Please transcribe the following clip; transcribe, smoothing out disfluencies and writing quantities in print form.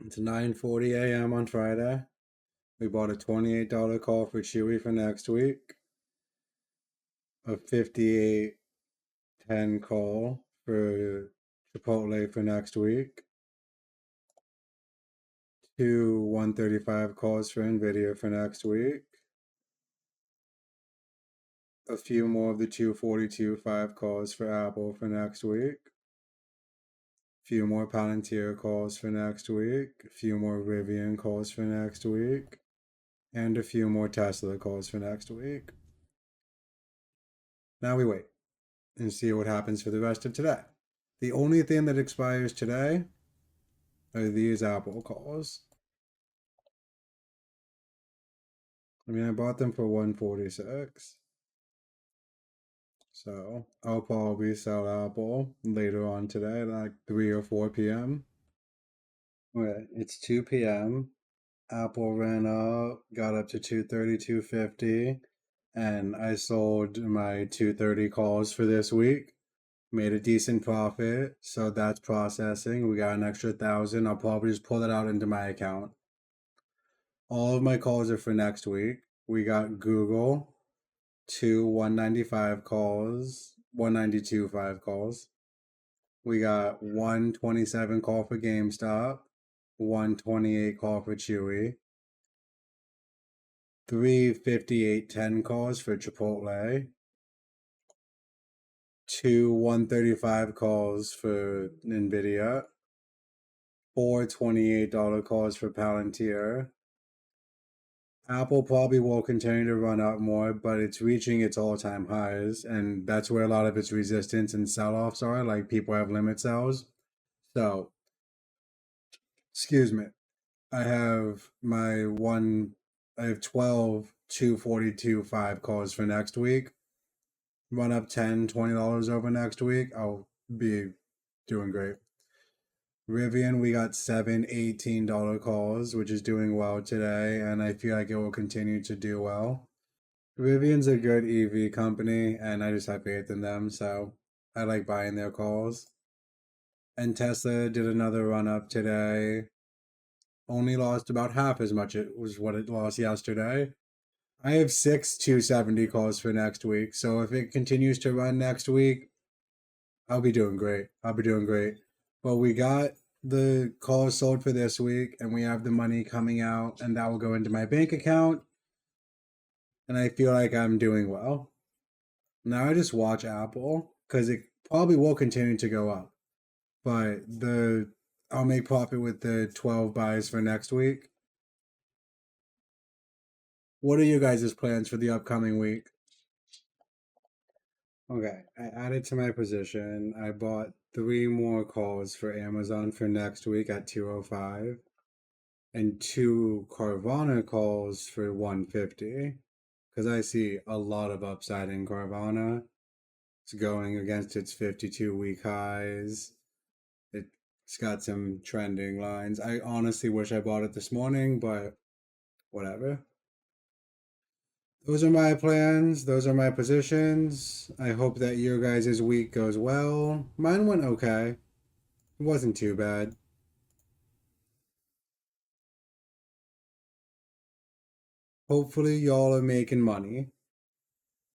It's 9:40 a.m. on Friday. We bought a $28 call for Chewy for next week, a 58.10 call for Chipotle for next week, two 135 calls for nvda for next week, a few more of the 242.5 calls for Apple for next week, a few more Palantir calls for next week, a few more Rivian calls for next week, and a few more Tesla calls for next week. Now we wait and see what happens for the rest of today. The only thing that expires today are these Apple calls. I mean, I bought them for 146. So I'll probably sell Apple later on today, like 3 or 4 p.m. Okay, it's 2 p.m. Apple ran up, got up to 230, 250, and I sold my 230 calls for this week. Made a decent profit, so that's processing. We got an extra 1,000. I'll probably just pull that out into my account. All of my calls are for next week. We got Google, two 195 calls, 192.5 calls. We got 127 call for GameStop, 128 call for Chewy, 358.10 calls for Chipotle, two 135 calls for nvda, four $28 calls for Palantir. Apple probably will continue to run up more, but it's reaching its all-time highs, and that's where a lot of its resistance and sell-offs are. Like people have limit sells. So, excuse me. I have my one. I have 12 242.5 calls for next week. Run up $10, $20 over next week. I'll be doing great. Rivian, we got seven $18 calls, which is doing well today, and I feel like it will continue to do well. Rivian's a good EV company, and I just have faith in them, so I like buying their calls. And Tesla did another run up today. Only lost about half as much it was what it lost yesterday. I have six 270 calls for next week, so if it continues to run next week, I'll be doing great. I'll be doing great. But we got the calls sold for this week, and we have the money coming out, and that will go into my bank account, and I feel like I'm doing well. Now I just watch Apple because it probably will continue to go up, but I'll make profit with the 12 buys for next week. What are you guys' plans for the upcoming week? Okay, I added to my position. I bought three more calls for Amazon for next week at 205 and two Carvana calls for 150 because I see a lot of upside in Carvana. It's going against its 52-week highs. It's got some trending lines. I honestly wish I bought it this morning, but whatever. Those are my plans. Those are my positions. I hope that your guys' week goes well. Mine went okay. It wasn't too bad. Hopefully, y'all are making money.